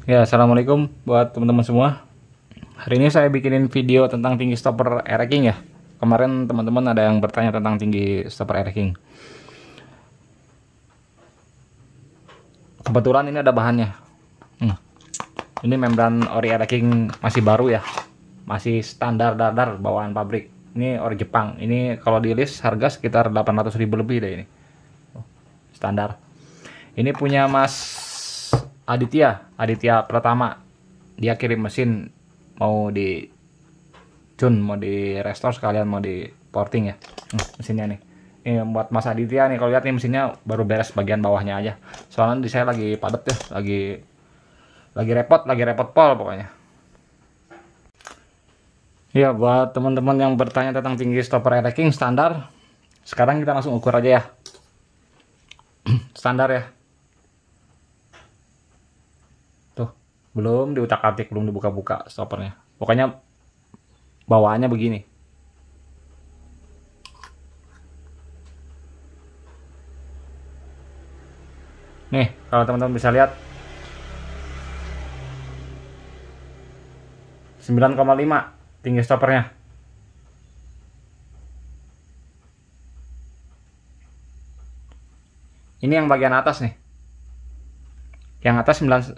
Ya, assalamualaikum buat teman-teman semua. Hari ini saya bikinin video tentang tinggi stopper air racking ya. Kemarin teman-teman ada yang bertanya tentang tinggi stopper air racking. Kebetulan ini ada bahannya. Ini membran ori air racking masih baru ya, masih standar dadar bawaan pabrik. Ini ori Jepang. Ini kalau di list harga sekitar 800.000 lebih deh ini. Standar. Ini punya Mas Aditya Pratama. Dia kirim mesin mau di tune, mau di restore sekalian mau di porting ya. Mesinnya nih. Ini buat Mas Aditya nih, kalau lihat nih mesinnya baru beres bagian bawahnya aja. Soalnya di saya lagi padat ya, lagi repot pol pokoknya. Ya, buat teman-teman yang bertanya tentang tinggi stopper air racking standar, sekarang kita langsung ukur aja ya. Standar ya. Tuh, belum diutak-atik, belum dibuka-buka stoppernya. Pokoknya bawaannya begini. Nih, kalau teman-teman bisa lihat 9,5 tinggi stoppernya. Ini yang bagian atas nih. Yang atas 9,5.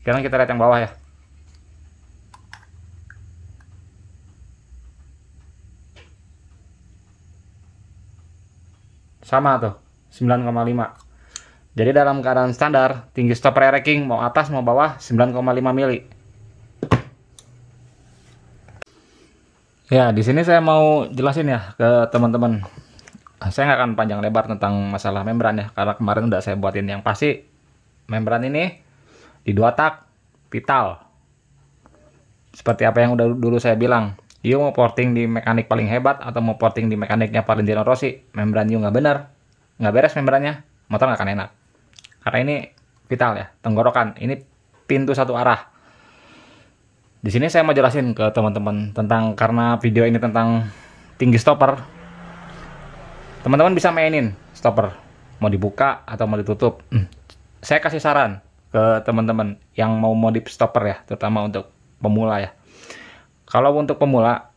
Sekarang kita lihat yang bawah ya. Sama tuh, 9,5. Jadi dalam keadaan standar, tinggi stopper air racking mau atas mau bawah 9,5 mili. Ya, di sini saya mau jelasin ya ke teman-teman. Saya nggak akan panjang lebar tentang masalah membran ya, karena kemarin udah saya buatin. Yang pasti membran ini di 2 tak vital. Seperti apa yang udah dulu saya bilang, you mau porting di mekanik paling hebat atau mau porting di mekaniknya Valentino Rossi, membran you nggak bener, nggak beres membrannya, motor nggak akan enak. Karena ini vital ya, tenggorokan, ini pintu satu arah. Di sini saya mau jelasin ke teman-teman tentang, karena video ini tentang tinggi stopper, teman-teman bisa mainin stopper, mau dibuka atau mau ditutup. Saya kasih saran ke teman-teman yang mau modif stopper ya, terutama untuk pemula ya. Kalau untuk pemula,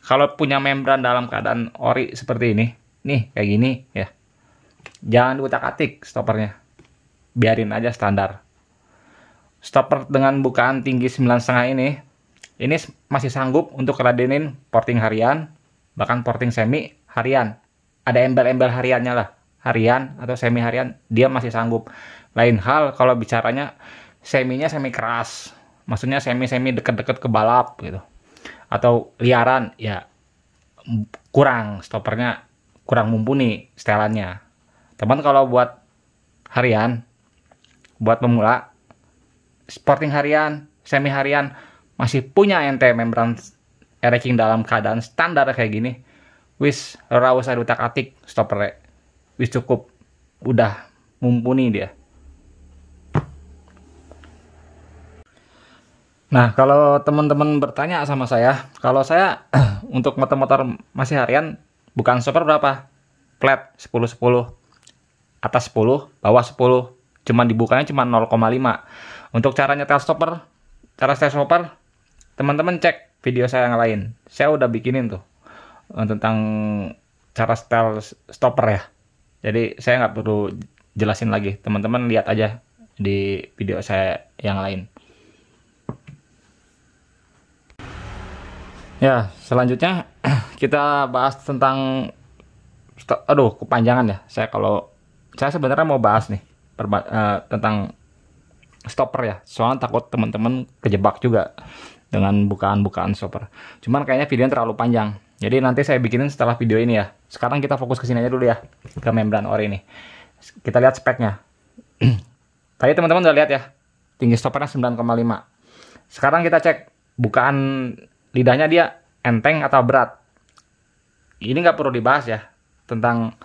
kalau punya membran dalam keadaan ori seperti ini, nih kayak gini ya, jangan diutak-atik stoppernya, biarin aja standar. Stopper dengan bukaan tinggi 9,5 ini masih sanggup untuk ngeladenin porting harian, bahkan porting semi harian. Ada embel-embel hariannya lah, harian atau semi harian, dia masih sanggup. Lain hal kalau bicaranya seminya semi keras, maksudnya semi deket-deket ke balap gitu, atau liaran ya, kurang stoppernya, kurang mumpuni setelannya. Teman kalau buat harian, buat pemula, sporting harian, semi harian, masih punya ente membran air racking dalam keadaan standar kayak gini, wis ora usah diutak-atik stoppernya, wis cukup, udah mumpuni dia. Nah, kalau teman-teman bertanya sama saya, kalau saya untuk motor-motor masih harian, bukan stopper berapa? Flat 10-10. Atas 10, bawah 10. Cuman dibukanya cuma 0,5. Untuk cara nyetel stopper, cara setel stopper, teman-teman cek video saya yang lain. Saya udah bikinin tuh tentang cara setel stopper ya. Jadi saya nggak perlu jelasin lagi. Teman-teman lihat aja di video saya yang lain. Ya, selanjutnya kita bahas tentang kepanjangan ya. Saya sebenarnya mau bahas nih tentang stopper ya. Soalnya takut teman-teman kejebak juga dengan bukaan-bukaan stopper. Cuman kayaknya videonya terlalu panjang. Jadi nanti saya bikinin setelah video ini ya. Sekarang kita fokus ke sini aja dulu ya, ke membran ori ini. Kita lihat speknya. Tadi teman-teman udah lihat ya, tinggi stoppernya 9,5. Sekarang kita cek bukaan lidahnya, dia enteng atau berat. Ini nggak perlu dibahas ya tentang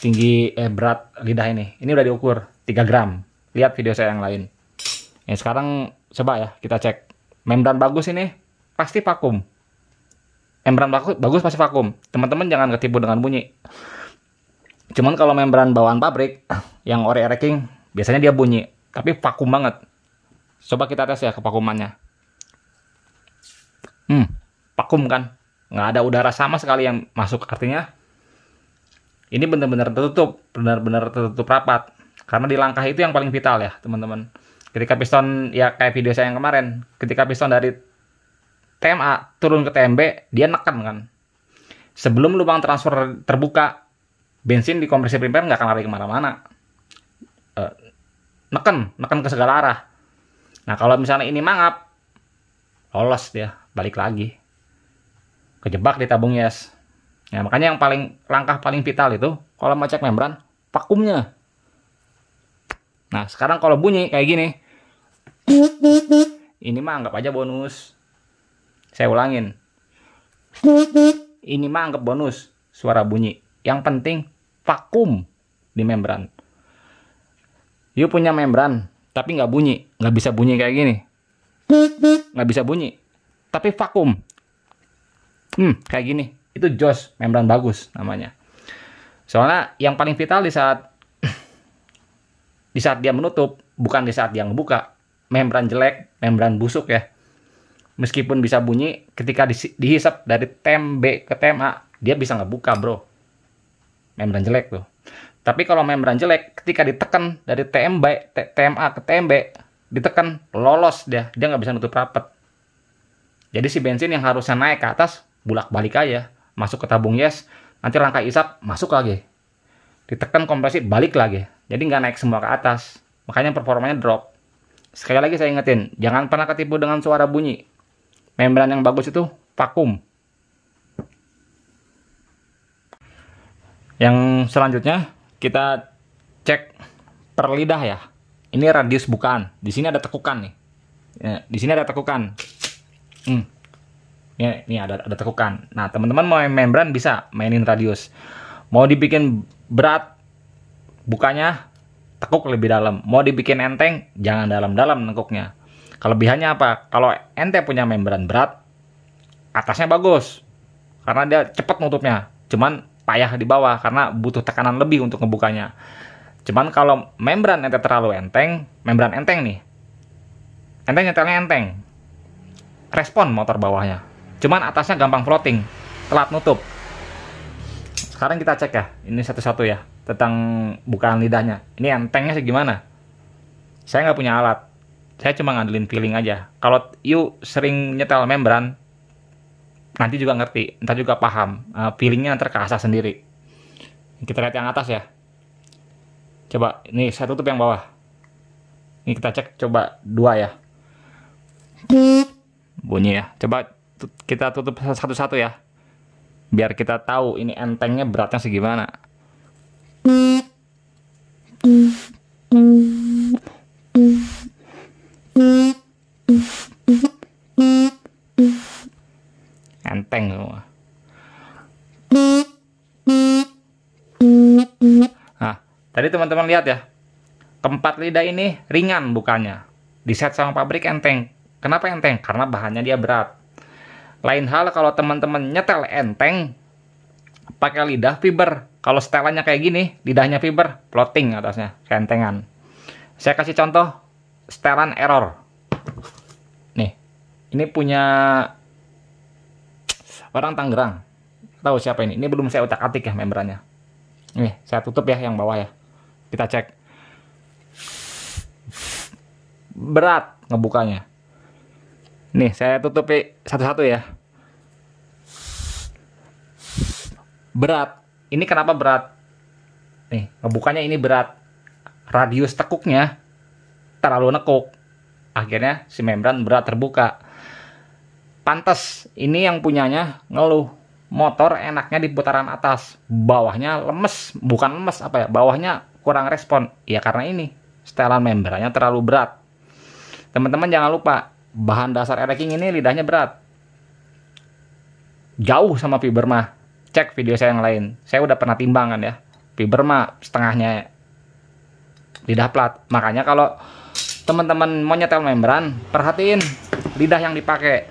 tinggi berat lidah ini. Ini udah diukur 3 gram. Lihat video saya yang lain. Ya, sekarang coba ya kita cek. Membran bagus ini pasti vakum. Membran bagus pasti vakum. Teman-teman jangan ketipu dengan bunyi. Cuman kalau membran bawaan pabrik yang ori racking biasanya dia bunyi. tapi vakum banget. Coba kita tes ya kevakumannya. Vakum kan, nggak ada udara sama sekali yang masuk, artinya ini benar-benar tertutup, benar-benar tertutup rapat. Karena di langkah itu yang paling vital ya teman-teman. Ketika piston, ya kayak video saya yang kemarin, ketika piston dari TMA turun ke TMB, dia neken kan. Sebelum lubang transfer terbuka, bensin di kompresi primer nggak akan lari kemana-mana. Neken ke segala arah. Nah kalau misalnya ini mangap, lolos dia, balik lagi. Kejebak di tabung yes. Nah makanya yang langkah paling vital itu, kalau mau cek membran, vakumnya. Nah sekarang kalau bunyi kayak gini, ini mah anggap aja bonus. Saya ulangin. Ini mah anggap bonus suara bunyi. Yang penting vakum di membran. You punya membran tapi nggak bunyi, nggak bisa bunyi kayak gini, nggak bisa bunyi, tapi vakum. Kayak gini, itu jos membran bagus namanya. Soalnya yang paling vital di saat dia menutup, bukan di saat dia ngebuka. Membran jelek, membran busuk ya. Meskipun bisa bunyi, ketika dihisap dari TMB ke TMA, dia bisa ngebuka bro. Membran jelek tuh. Tapi kalau membran jelek, ketika ditekan dari TMA ke TMB, ditekan, lolos dia nggak bisa nutup rapat. Jadi si bensin yang harusnya naik ke atas, bulak-balik aja. Masuk ke tabung yes, nanti rangkai isap, masuk lagi. Ditekan kompresi, balik lagi. Jadi nggak naik semua ke atas. Makanya performanya drop. Sekali lagi saya ingetin, jangan pernah ketipu dengan suara bunyi. Membran yang bagus itu vakum. Yang selanjutnya kita cek per lidah ya. Ini radius bukaan. Di sini ada tekukan nih. Ya, di sini ada tekukan. Ini ada tekukan. Nah teman-teman mau membran bisa mainin radius. Mau dibikin berat, bukanya tekuk lebih dalam. Mau dibikin enteng, jangan dalam-dalam nekuknya. Kelebihannya apa? Kalau ente punya membran berat, atasnya bagus. Karena dia cepat nutupnya. Cuman payah di bawah karena butuh tekanan lebih untuk ngebukanya. Cuman kalau membran ente terlalu enteng, membran enteng nih. Ente nyetelnya enteng. Respon motor bawahnya. Cuman atasnya gampang floating, telat nutup. Sekarang kita cek ya, ini satu-satu ya, tentang bukaan lidahnya. Ini entengnya segimana? Saya nggak punya alat, saya cuma ngandelin feeling aja. Kalau you sering nyetel membran, nanti juga ngerti, ntar juga paham. Feelingnya ntar kerasa sendiri. Kita lihat yang atas ya. Coba, ini saya tutup yang bawah. Ini kita cek, coba 2 ya. Bunyi ya. Coba kita tutup satu-satu ya. Biar kita tahu ini entengnya beratnya segimana. Enteng semua. Nah, tadi teman-teman lihat ya. Keempat lidah ini ringan bukannya. Diset sama pabrik enteng. Kenapa enteng? Karena bahannya dia berat. Lain hal kalau teman-teman nyetel enteng pakai lidah fiber. Kalau setelannya kayak gini, lidahnya fiber, floating atasnya, kentengan. Saya kasih contoh setelan error. Nih, ini punya orang Tangerang. Tahu siapa ini? Ini belum saya utak-atik ya membrannya. Nih, saya tutup ya yang bawah ya. Kita cek. Berat ngebukanya. Nih, saya tutupi satu-satu ya. Berat. Ini kenapa berat? Nih, ngebukanya ini berat. Radius tekuknya terlalu nekuk. Akhirnya si membran berat terbuka. Pantes, ini yang punyanya ngeluh. Motor enaknya di putaran atas. Bawahnya lemes. Bukan lemes, apa ya? Bawahnya kurang respon. Ya karena ini. Setelan membrannya terlalu berat. Teman-teman jangan lupa. Bahan dasar Ereking ini lidahnya berat. Jauh sama fiber mah. Cek video saya yang lain. Saya udah pernah timbangan ya. Fiber mah setengahnya lidah plat. Makanya kalau teman-teman mau nyetel membran, perhatiin lidah yang dipakai.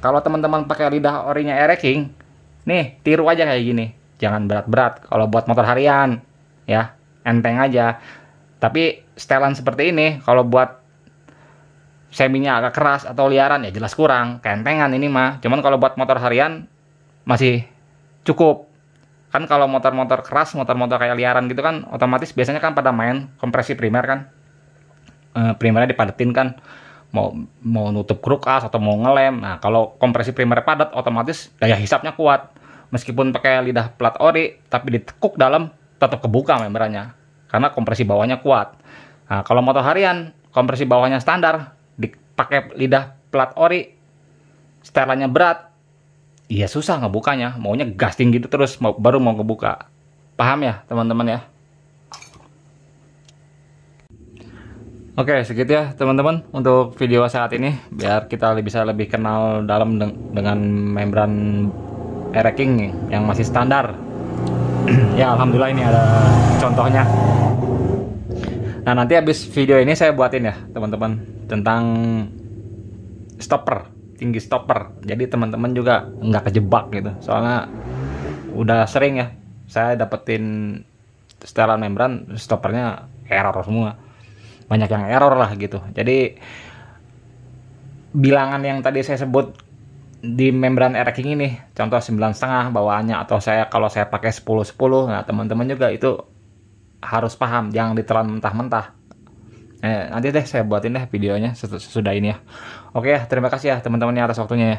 Kalau teman-teman pakai lidah orinya Ereking, nih tiru aja kayak gini. Jangan berat-berat. Kalau buat motor harian, ya enteng aja. Tapi setelan seperti ini kalau buat seminya agak keras atau liaran ya jelas kurang, kentengan ini mah. Cuman kalau buat motor harian masih cukup. Kan kalau motor-motor keras, motor-motor kayak liaran gitu kan otomatis biasanya kan pada main kompresi primer kan. Primernya dipadetin kan, mau nutup kruk as atau mau ngelem. Nah, kalau kompresi primer padat otomatis daya hisapnya kuat. Meskipun pakai lidah plat ori tapi ditekuk dalam tetap kebuka membrannya karena kompresi bawahnya kuat. Nah, kalau motor harian kompresi bawahnya standar, dipakai lidah plat ori, setelannya berat, iya susah ngebukanya, maunya gas tinggi gitu terus baru mau ngebuka. Paham ya teman-teman ya? Oke, segitu ya teman-teman untuk video saat ini, biar kita bisa lebih kenal dalam dengan membran Air-King yang masih standar. Ya alhamdulillah ini ada contohnya. Nah nanti habis video ini saya buatin ya teman-teman tentang stopper, tinggi stopper. Jadi teman-teman juga nggak kejebak gitu. Soalnya udah sering ya saya dapetin setelan membran stoppernya error semua. Banyak yang error lah gitu. Jadi bilangan yang tadi saya sebut di membran Air-King ini, contoh 9,5 bawaannya, atau kalau saya pakai 10-10, nah teman-teman juga itu harus paham, jangan ditelan mentah-mentah. Nanti deh saya buatin deh videonya sesudah ini ya. Oke ya, terima kasih ya teman-teman atas waktunya ya.